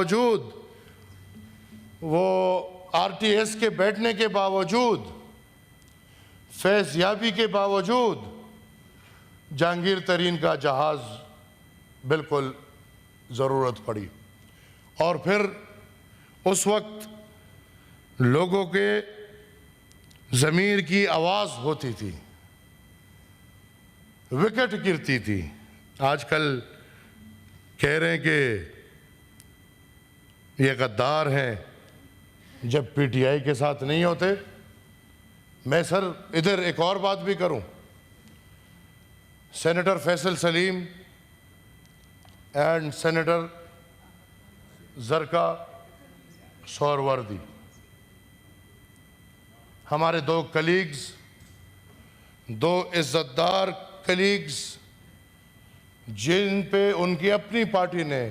बावजूद, वो आरटीएस के बैठने के बावजूद, फैज़ याबी के बावजूद जहांगीर तरीन का जहाज़ बिल्कुल ज़रूरत पड़ी। और फिर उस वक्त लोगों के ज़मीर की आवाज़ होती थी, विकेट गिरती थी। आजकल कह रहे हैं कि ये गद्दार हैं जब पीटीआई के साथ नहीं होते। मैं सर इधर एक और बात भी करूं, senator Faisal Saleem and senator Zarqa Suhrawardy, हमारे दो कलीग्स, दो इज़्ज़तदार कलीग्स, जिन पे उनकी अपनी पार्टी ने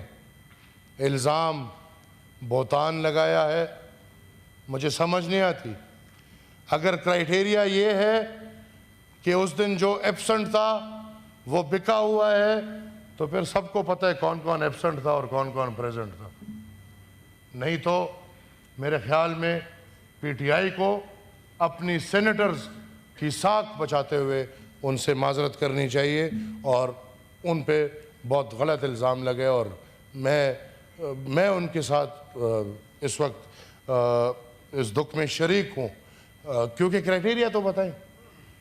इल्ज़ाम बोतान लगाया है, मुझे समझ नहीं आती। अगर क्राइटेरिया ये है कि उस दिन जो एब्सेंट था वो बिका हुआ है, तो फिर सबको पता है कौन कौन एब्सेंट था और कौन कौन प्रेजेंट था। नहीं तो मेरे ख्याल में पीटीआई को अपनी सेनेटर्स की साख बचाते हुए उनसे माजरत करनी चाहिए और उन पे बहुत गलत इल्ज़ाम लगे। और मैं उनके साथ इस वक्त इस दुख में शरीक हूँ, क्योंकि क्राइटेरिया तो बताएं।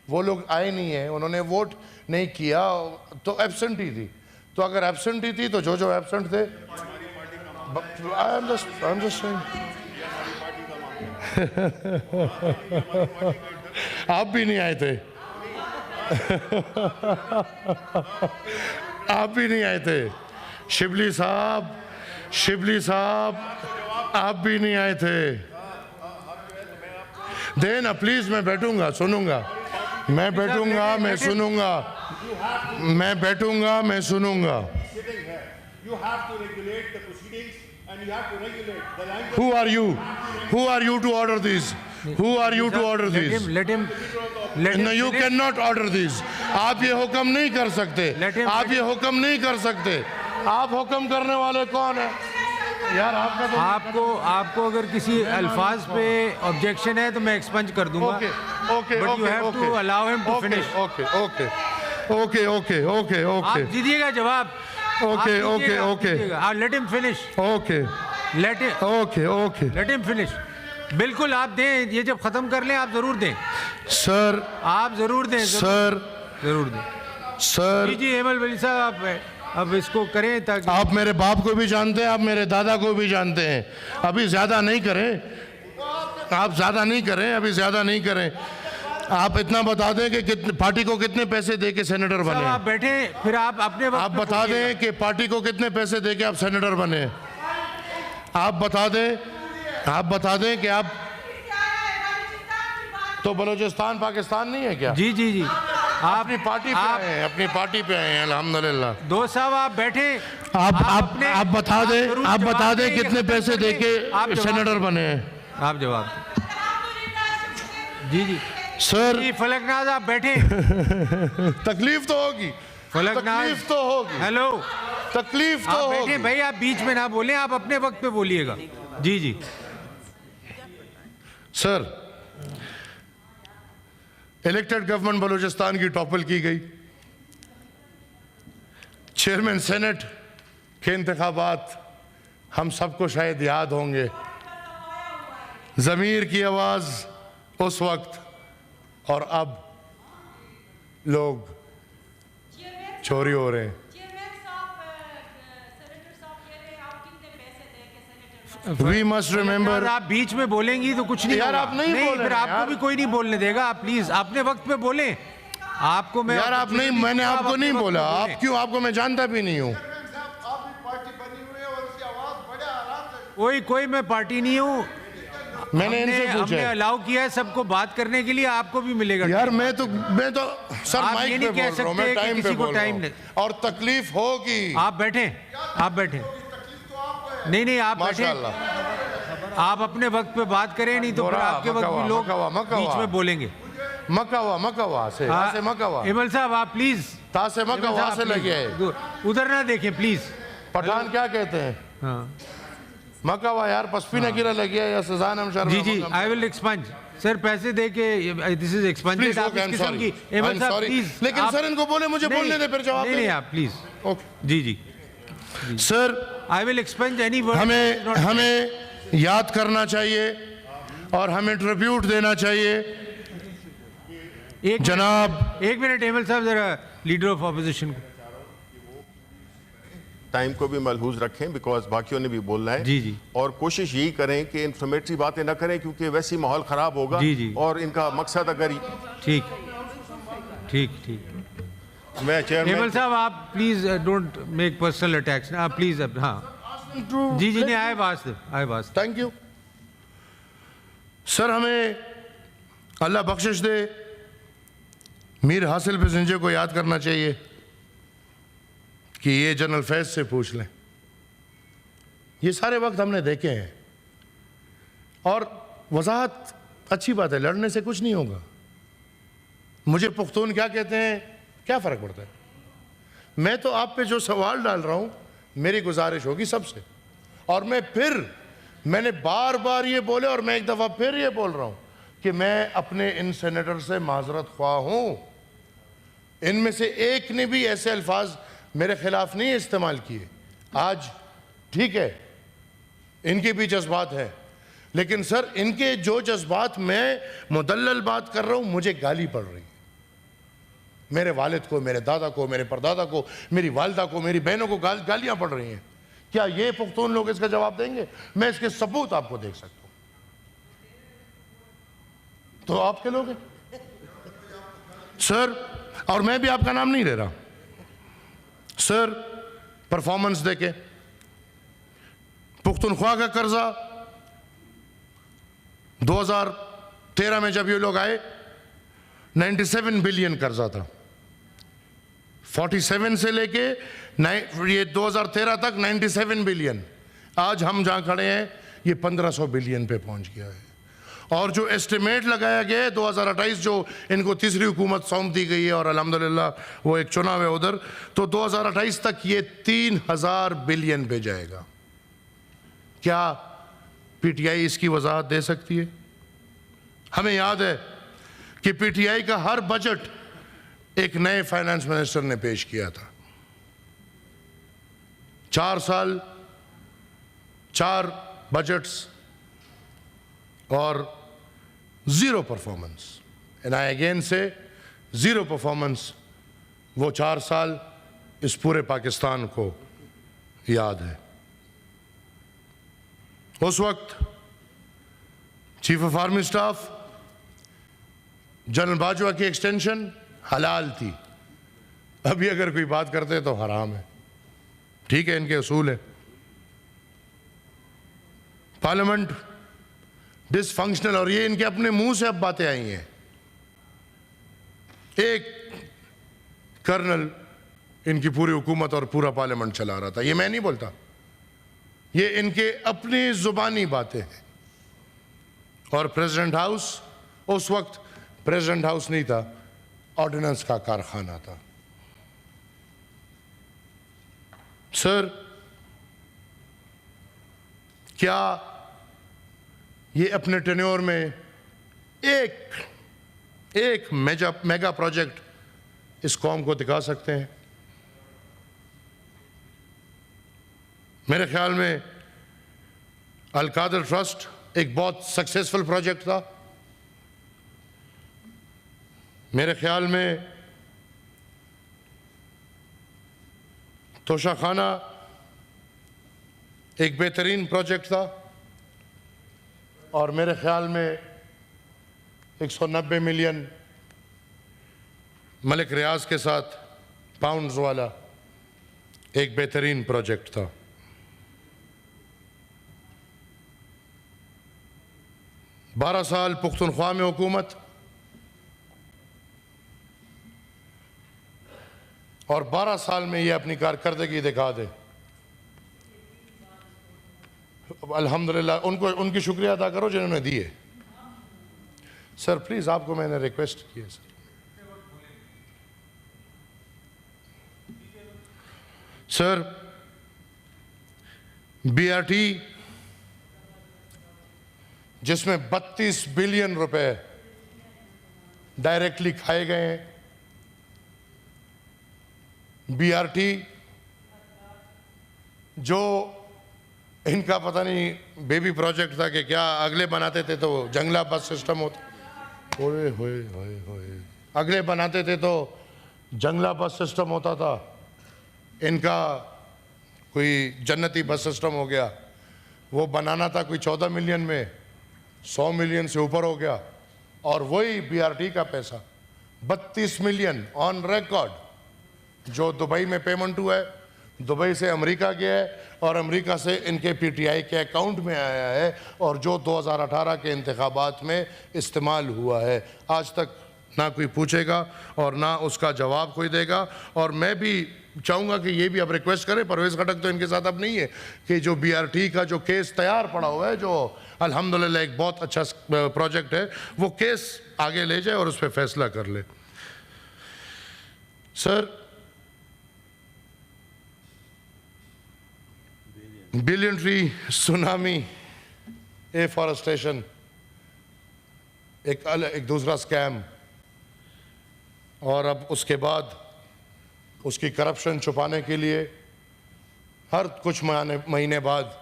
वो लोग आए नहीं हैं, उन्होंने वोट नहीं किया, तो एब्सेंट ही थी। तो अगर एब्सेंट ही थी तो जो जो एब्सेंट थे, आई एम जस्ट सेइंग। आप भी नहीं आए थे। आप भी नहीं आए थे। शिबली साहब आप भी नहीं आए थे। देना प्लीज, मैं बैठूंगा, सुनूंगा, मैं बैठूंगा, मैं सुनूंगा, मैं बैठूंगा, मैं सुनूंगा। Who are you? Who are you to order these? Who are you to order these? Let him. No, you cannot order these. आप ये हुक्म नहीं कर सकते। आप ये हुक्म नहीं कर सकते। आप हुक्म करने वाले कौन है यार? आपका तो आपको अगर किसी अल्फाज पे ऑब्जेक्शन है तो मैं एक्सपंज कर दूंगा। Okay, But you have to allow him to finish. Okay. आप दीजिएगा जवाब। Okay. Let him finish. Okay. Let him finish. बिल्कुल आप दें, ये जब खत्म कर लें आप जरूर दें सर। आप जरूर दें सर, जरूर दें सर। जी हेमल वली साहब, आप अब इसको करें ताकि आप मेरे बाप को भी जानते हैं, आप मेरे दादा को भी जानते हैं। अभी ज्यादा नहीं करें, आप ज्यादा नहीं करें, अभी ज्यादा नहीं करें। आप इतना बता दें कि कितने पार्टी को कितने पैसे दे के सेनेटर बने। आप बैठे, फिर आप अपने आप बता दें कि पार्टी को कितने पैसे दे के आप सेनेटर बने। आप बता दें कि आप तो बलूचिस्तान पाकिस्तान नहीं है क्या? जी आप अपनी पार्टी पे आए हैं अल्हम्दुलिल्लाह। दो साहब आप बैठे, आप बता दें कितने पैसे दे के सेनेटर बने हैं। आप जवाब जी सर। फलकनाज आप बैठे। तकलीफ तो होगी, तकलीफ तो होगी। हेलो, तकलीफ तो होगी। बैठे भाई, आप बीच में ना बोलें, आप अपने वक्त पे बोलिएगा। जी सर, इलेक्टेड गवर्नमेंट बलूचिस्तान की टॉपल की गई। चेयरमैन सेनेट के इंतखाबात हम सबको शायद याद होंगे। ज़मीर की आवाज़ उस वक्त और अब लोग चोरी हो रहे हैं। We must remember। आप बीच में बोलेंगी तो कुछ नहीं यार, आप नहीं बोल रहे फिर आपको भी कोई नहीं बोलने देगा। आप प्लीज अपने वक्त पे बोलें। आपको मैं यार, आप नहीं, मैंने आपको नहीं बोला। आप क्यों? आपको मैं जानता भी नहीं हूँ। कोई मैं पार्टी नहीं हूँ। मैंने इनसे पूछा, हमने अलाउ किया है सबको बात करने के लिए, आपको भी मिलेगा। यार मैं तो सर माइक पे बोल रहा हूँ, मैं टाइम पे बोल रहा हूँ और तकलीफ होगी। आप बैठे नहीं आप बैठे, आप अपने वक्त पे बात करें, नहीं तो फिर आपके वक्त भी लोग बीच में बोलेंगे। मकवा से इमल साहब आप प्लीज तासे मकवा से लगे, उधर ना देखें प्लीज। पठान क्या कहते हैं? हाँ मकावा यार पसपीना गिरा लग गया या सजान हम शर्मा जी जी, आई विल एक्सपंज सर, पैसे दे के दिस इज एक्सपेंडेड। आप इस किस्म की अहमद साहब प्लीज, लेकिन सर इनको बोले मुझे बोलने दे फिर जवाब नहीं आप प्लीज। ओके जी जी sir, I will expunge any word. हमें याद करना चाहिए और हमें ट्रिब्यूट देना चाहिए जनाब। एक मिनट अहमद साहब, जरा लीडर ऑफ ऑपोजिशन को टाइम को भी मलहूज रखें, बिकॉज बाकियों ने भी बोलना है। जी जी, और कोशिश यही करें कि इन्फ्लेमेटरी बातें ना करें, क्योंकि वैसे ही माहौल ख़राब होगा। जी जी, और इनका मकसद अगर ठीक ठीक ठीक। मैं चेयरमैन अहमद साहब आप please don't make personal attacks, आप प्लीज। हाँ जी जी, नहीं आई वास्ट। Thank you sir. हमें अल्लाह बख्शिश दे मीर हासिल पैसेंजर को याद करना चाहिए कि ये जनरल फैज से पूछ लें। ये सारे वक्त हमने देखे हैं और वजाहत अच्छी बात है, लड़ने से कुछ नहीं होगा। मुझे पुख्तून क्या कहते हैं, क्या फ़र्क पड़ता है। मैं तो आप पे जो सवाल डाल रहा हूं, मेरी गुजारिश होगी सबसे, और मैंने बार बार ये बोले और मैं एक दफ़ा फिर ये बोल रहा हूं कि मैं अपने इन सेनेटर से माजरत ख्वाह हूं। इनमें से एक ने भी ऐसे अल्फाज मेरे खिलाफ नहीं इस्तेमाल किए। आज ठीक है, इनके भी जज्बात हैं, लेकिन सर इनके जो जज्बात में मुदल्लल बात कर रहा हूं, मुझे गाली पड़ रही है। मेरे वालिद को, मेरे दादा को, मेरे परदादा को, मेरी वालिदा को, मेरी बहनों को गालियां पड़ रही हैं। क्या ये पुख्तून लोग इसका जवाब देंगे? मैं इसके सबूत आपको देख सकता हूं। तो आपके लोग हैं सर, और मैं भी आपका नाम नहीं ले रहा सर। परफॉर्मेंस देके पुख्तूनख्वा का कर्जा 2013 में जब ये लोग आए 97 बिलियन कर्जा था। 47 से लेके ये 2013 तक 97 बिलियन। आज हम जहां खड़े हैं ये 1500 बिलियन पे पहुंच गया है। और जो एस्टिमेट लगाया गया है 2028, जो इनको तीसरी हुकूमत सौंप दी गई है और अल्हम्दुलिल्लाह वो एक चुनाव है उधर, तो 2028 तक ये 3000 बिलियन पे जाएगा। क्या पीटीआई इसकी वजाहत दे सकती है? हमें याद है कि पीटीआई का हर बजट एक नए फाइनेंस मिनिस्टर ने पेश किया था। 4 साल 4 बजट्स और zero performance. And I again से जीरो परफॉर्मेंस। वो 4 साल इस पूरे पाकिस्तान को याद है। उस वक्त chief of army staff general Bajwa की एक्सटेंशन हलाल थी। अभी अगर कोई बात करते तो हराम है। ठीक है, इनके असूल है। पार्लियामेंट डिसफंक्शनल, और ये इनके अपने मुंह से अब बातें आई हैं। एक कर्नल इनकी पूरी हुकूमत और पूरा पार्लियामेंट चला रहा था। ये मैं नहीं बोलता, ये इनके अपनी जुबानी बातें हैं। और प्रेसिडेंट हाउस, उस वक्त प्रेसिडेंट हाउस नहीं था, ऑर्डिनेंस का कारखाना था। सर, क्या ये अपने टेन्योर में एक मेगा प्रोजेक्ट इस कौम को दिखा सकते हैं? मेरे ख्याल में अल कादर ट्रस्ट एक बहुत सक्सेसफुल प्रोजेक्ट था। मेरे ख्याल में तोशाखाना एक बेहतरीन प्रोजेक्ट था। और मेरे ख्याल में 190 मिलियन मलिक रियाज के साथ पाउंड्स वाला एक बेहतरीन प्रोजेक्ट था। बारह साल पुख्तूनख्वा में हुकूमत और 12 साल में ये अपनी कारकर्दगी दिखा दे। अल्हम्दुलिल्लाह, उनकी शुक्रिया अदा करो जिन्होंने दिए। सर प्लीज, आपको मैंने रिक्वेस्ट की है सर। बीआरटी जिसमें 32 बिलियन रुपए डायरेक्टली खाए गए हैं। बीआरटी जो इनका पता नहीं बेबी प्रोजेक्ट था कि क्या, अगले बनाते थे तो जंगला बस सिस्टम होता, ओए होए होए होए, अगले बनाते थे तो जंगला बस सिस्टम होता था, इनका कोई जन्नती बस सिस्टम हो गया। वो बनाना था कोई 14 मिलियन में, 100 मिलियन से ऊपर हो गया। और वही बीआरटी का पैसा 32 मिलियन ऑन रिकॉर्ड जो दुबई में पेमेंट हुआ है, दुबई से अमेरिका गया है और अमेरिका से इनके पीटीआई के अकाउंट में आया है, और जो 2018 के इंतखाबात में इस्तेमाल हुआ है। आज तक ना कोई पूछेगा और ना उसका जवाब कोई देगा। और मैं भी चाहूँगा कि ये भी अब रिक्वेस्ट करें, परवेज़ खटक तो इनके साथ अब नहीं है, कि जो बीआरटी का जो केस तैयार पड़ा हुआ है, जो अल्हम्दुलिल्लाह एक बहुत अच्छा प्रोजेक्ट है, वो केस आगे ले जाए और उस पर फैसला कर ले। Sir, billion tree tsunami, afforestation एक दूसरा स्कैम, और अब उसके बाद उसकी करप्शन छुपाने के लिए हर कुछ महीने बाद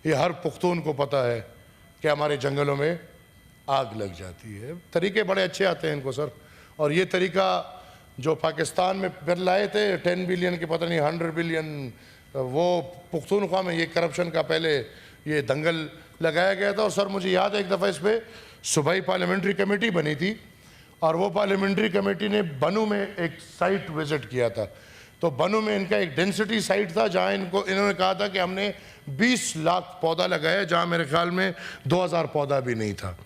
ये हर पुख्तून को पता है कि हमारे जंगलों में आग लग जाती है। तरीके बड़े अच्छे आते हैं इनको सर, और ये तरीका जो पाकिस्तान में फिर लाए थे 10 बिलियन के पता नहीं 100 बिलियन, वो पुख्तूनख्वा में ये करप्शन का पहले ये दंगल लगाया गया था। और सर मुझे याद है एक दफ़ा इस पर सूबाई पार्लियामेंट्री कमेटी बनी थी, और वो पार्लियामेंट्री कमेटी ने बनू में एक साइट विज़िट किया था। तो बनू में इनका एक डेंसिटी साइट था जहाँ इन्होंने कहा था कि हमने 20 लाख पौधा लगाया, जहाँ मेरे ख्याल में 2000 पौधा भी नहीं था।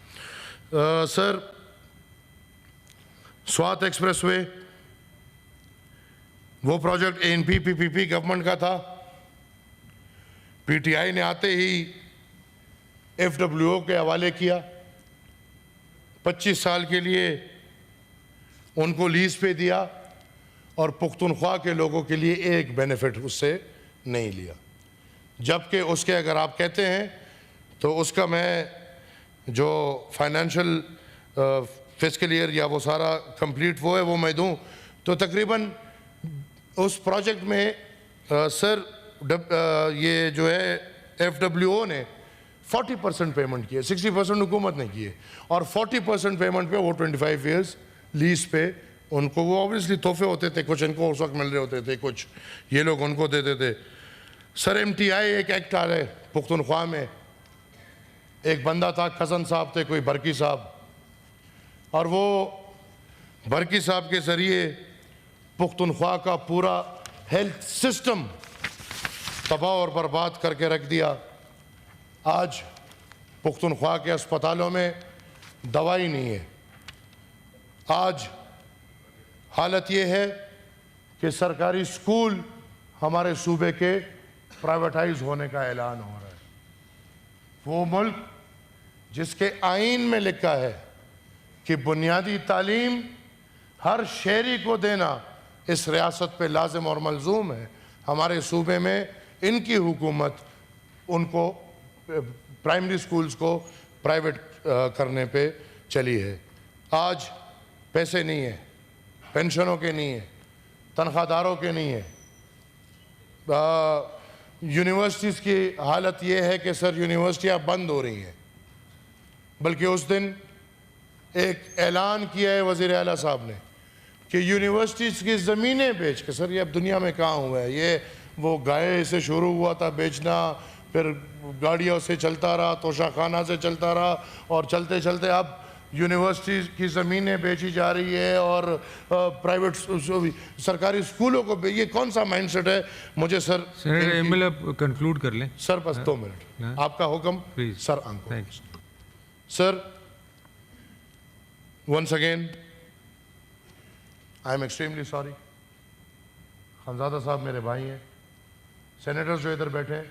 सर, स्वात एक्सप्रेसवे, वो प्रोजेक्ट एनपी पीपीपी गवर्नमेंट का था। पीटीआई ने आते ही एफडब्ल्यूओ के हवाले किया, 25 साल के लिए उनको लीज पे दिया, और पुख्तूनख्वा के लोगों के लिए एक बेनिफिट उससे नहीं लिया। जबकि उसके अगर आप कहते हैं तो उसका मैं जो फाइनेंशियल फिस्कल ईयर या वो सारा कंप्लीट वो है वो मैं दूं तो तकरीबन उस प्रोजेक्ट में सर ये जो है एफडब्ल्यूओ ने 40% पेमेंट किए, 60% हुकूमत ने किए, और 40% पेमेंट पे वो 25 ईयर्स लीज पे उनको, वो ऑब्वियसली तोहफे होते थे, कुछ इनको उस वक्त मिल रहे होते थे, कुछ ये लोग उनको देते थे। सर एमटीआई एक एक्ट आ रहे पुख्तूनख्वा में, एक बंदा था, कज़न साहब थे कोई, बरकी साहब, और वो बरकी साहब के ज़रिए पुख्तूनख्वा का पूरा हेल्थ सिस्टम तबाह और बर्बाद करके रख दिया। आज पुख्तूनख्वा के अस्पतालों में दवाई नहीं है। आज हालत ये है कि सरकारी स्कूल हमारे सूबे के प्राइवेटाइज होने का ऐलान हो रहा है। वो मुल्क जिसके आईन में लिखा है कि बुनियादी तालीम हर शहरी को देना इस रियासत पे लाजिम और मलजूम है, हमारे सूबे में इनकी हुकूमत उनको प्राइमरी स्कूल्स को प्राइवेट करने पे चली है। आज पैसे नहीं है, पेंशनों के नहीं है, तनख्वाहदारों के नहीं है। यूनिवर्सिटीज़ की हालत ये है कि सर यूनिवर्सिटियाँ बंद हो रही हैं, बल्कि उस दिन एक ऐलान किया है वज़ीर आला साहब ने कि यूनिवर्सिटीज़ की ज़मीनें बेच के, सर ये अब दुनिया में कहाँ हुआ है, ये वो गाय से शुरू हुआ था बेचना, फिर गाड़ियों से चलता रहा, तोशाखाना से चलता रहा, और चलते चलते अब यूनिवर्सिटी की ज़मीनें बेची जा रही है और प्राइवेट सरकारी स्कूलों को। ये कौन सा माइंडसेट है? मुझे सर कंक्लूड कर लें सर, बस 2 मिनट आपका हुक्म सर। आंखों सर, once again I am extremely sorry. Khanzada साहब मेरे भाई हैं, सेनेटर्स जो इधर बैठे हैं,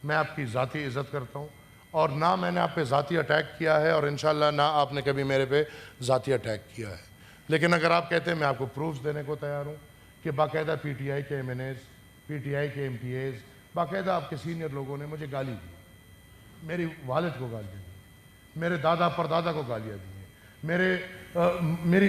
मैं आपकी ज़ाती इज़्ज़त करता हूँ, और ना मैंने आप पे ज़ाती अटैक किया है, और इंशाल्लाह ना आपने कभी मेरे पे ज़ाती अटैक किया है। लेकिन अगर आप कहते हैं, मैं आपको प्रूफ्स देने को तैयार हूँ कि बाकायदा पीटीआई के एमएनएज़, पीटीआई के एमपीएज़, बाकायदा आपके सीनियर लोगों ने मुझे गाली दी, मेरी वालिद को गाली दी, मेरे दादा परदादा को गालियाँ दी हैं, मेरी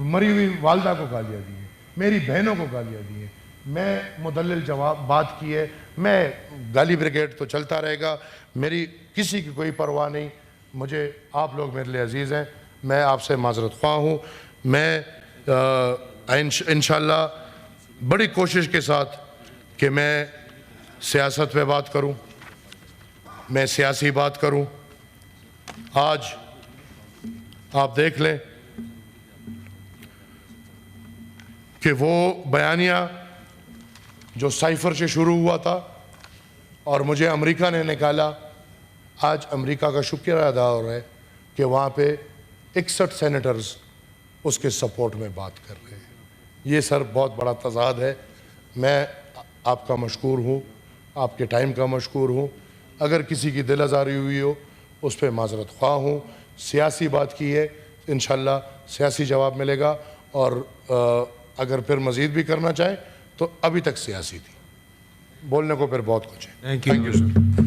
मरी हुई वालदा को गालियाँ दी हैं, मेरी बहनों को गालियाँ दी हैं। मैं मुदल्लिल जवाब बात की है, मैं गाली ब्रिगेड तो चलता रहेगा, मेरी किसी की कोई परवाह नहीं। मुझे आप लोग मेरे लिए अजीज़ हैं, मैं आपसे माजरत ख्वाह हूँ। मैं इंशाअल्लाह बड़ी कोशिश के साथ कि मैं सियासत पे बात करूं, मैं सियासी बात करूं। आज आप देख लें कि वो बयानिया जो साइफर से शुरू हुआ था और मुझे अमेरिका ने निकाला, आज अमेरिका का शुक्रिया अदा हो रहा है कि वहाँ पे 61 सेनेटर्स उसके सपोर्ट में बात कर रहे हैं। ये सर बहुत बड़ा तजाद है। मैं आपका मशकूर हूँ, आपके टाइम का मशकूर हूँ। अगर किसी की दिल आज़ारी हुई हो उस पर माजरत ख्वाह हूँ। सियासी बात की है, इंशाल्लाह सियासी जवाब मिलेगा, और अगर फिर मज़ीद भी करना चाहें तो अभी तक सियासी थी, बोलने को फिर बहुत कुछ है। Thank you sir.